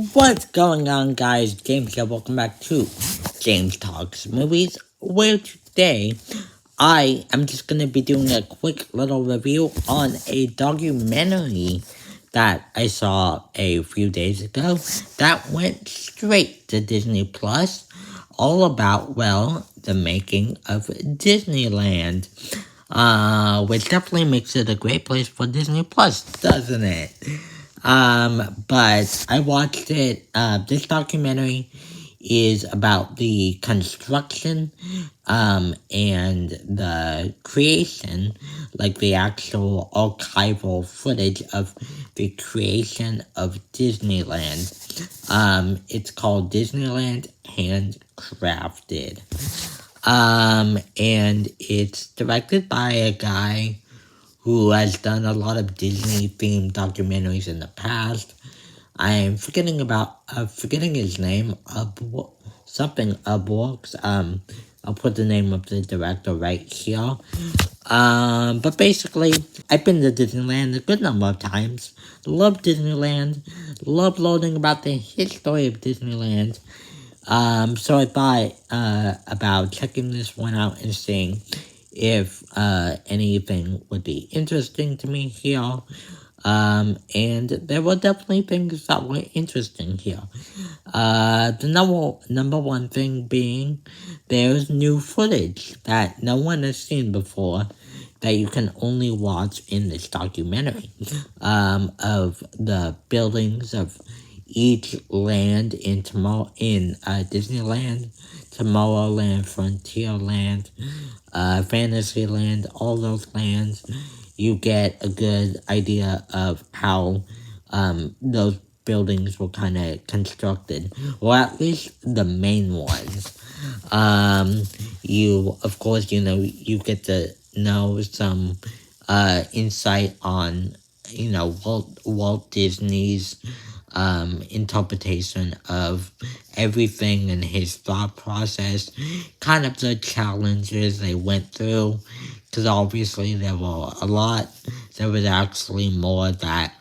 What's going on, guys? James here. Welcome back to James Talks Movies, where today I am just going to be doing a quick little review on a documentary that I saw a few days ago that went straight to Disney Plus, all about, well, the making of Disneyland. Which definitely makes it a great place for Disney Plus, doesn't it? But I watched it. This documentary is about the construction, and the creation, like the actual archival footage of the creation of Disneyland. It's called Disneyland Handcrafted. And it's directed by a guy who has done a lot of Disney-themed documentaries in the past. I'm forgetting his name, something Upworks. I'll put the name of the director right here. But basically, I've been to Disneyland a good number of times. Love Disneyland. Love learning about the history of Disneyland. So I thought about checking this one out and seeing if anything would be interesting to me here. And there were definitely things that were interesting here. The number one thing being there's new footage that no one has seen before that you can only watch in this documentary, of the buildings of each land in Disneyland, Tomorrowland, Frontierland, Fantasyland, all those lands. You get a good idea of how those buildings were kind of constructed, or at least the main ones. Of course, you get to know some insight on, Walt Disney's interpretation of everything and his thought process, kind of the challenges they went through, because obviously there were a lot. There was actually more that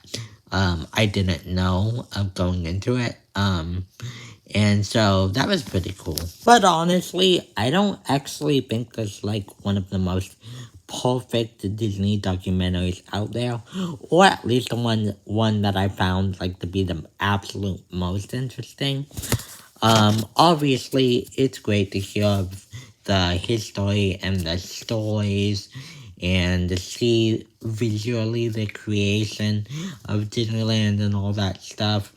I didn't know of going into it. And so that was pretty cool. But honestly, I don't actually think that's like one of the most perfect Disney documentaries out there, or at least the one that I found like to be the absolute most interesting. Obviously, it's great to hear the history and the stories, and to see visually the creation of Disneyland and all that stuff.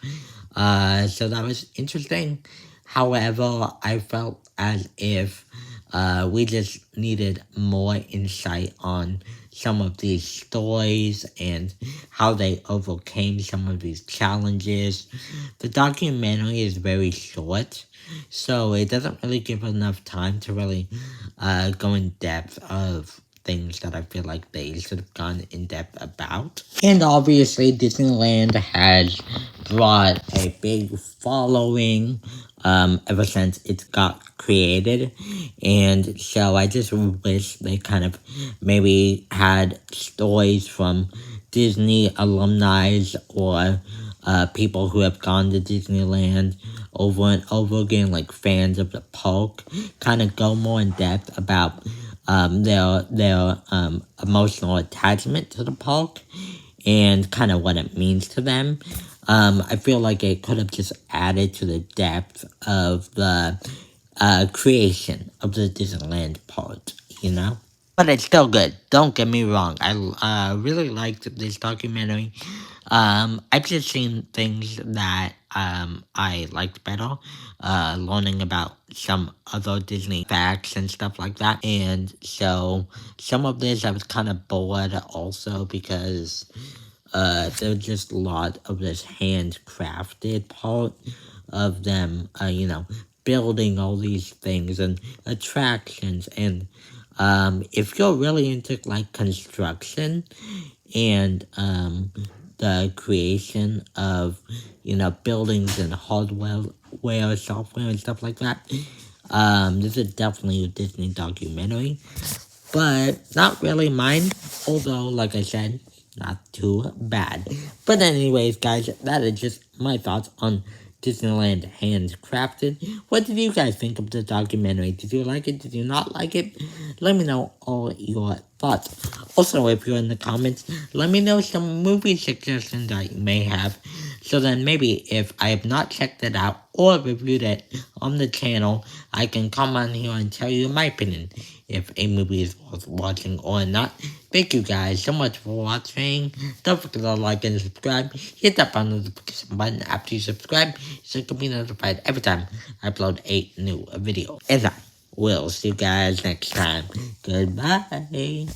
So that was interesting. However, I felt as if we just needed more insight on some of these stories and how they overcame some of these challenges. The documentary is very short, so it doesn't really give enough time to really go in depth of things that I feel like they should have gone in depth about. And obviously, Disneyland has brought a big following ever since it got created. And so I just wish they kind of maybe had stories from Disney alumni or people who have gone to Disneyland over and over again, like fans of the park, kind of go more in depth about their emotional attachment to the park and kind of what it means to them. I feel like it could have just added to the depth of the creation of the Disneyland part, But it's still good. Don't get me wrong. I really liked this documentary. I've just seen things that I liked better. Learning about some other Disney facts and stuff like that. And so some of this I was kind of bored also because there was just a lot of this handcrafted part of them, building all these things and attractions. And if you're really into like construction and the creation of buildings and hardware, software, and stuff like that, this is definitely a Disney documentary, but not really mine. Although, like I said, not too bad. But anyways, guys, that is just my thoughts on Disneyland Handcrafted. What did you guys think of the documentary? Did you like it? Did you not like it? Let me know all your thoughts. Also, if you're in the comments, let me know some movie suggestions that you may have. So then maybe if I have not checked it out or reviewed it on the channel, I can come on here and tell you my opinion if a movie is worth watching or not. Thank you guys so much for watching. Don't forget to like and subscribe. Hit that notification button after you subscribe so you can be notified every time I upload a new video. And I will see you guys next time. Goodbye.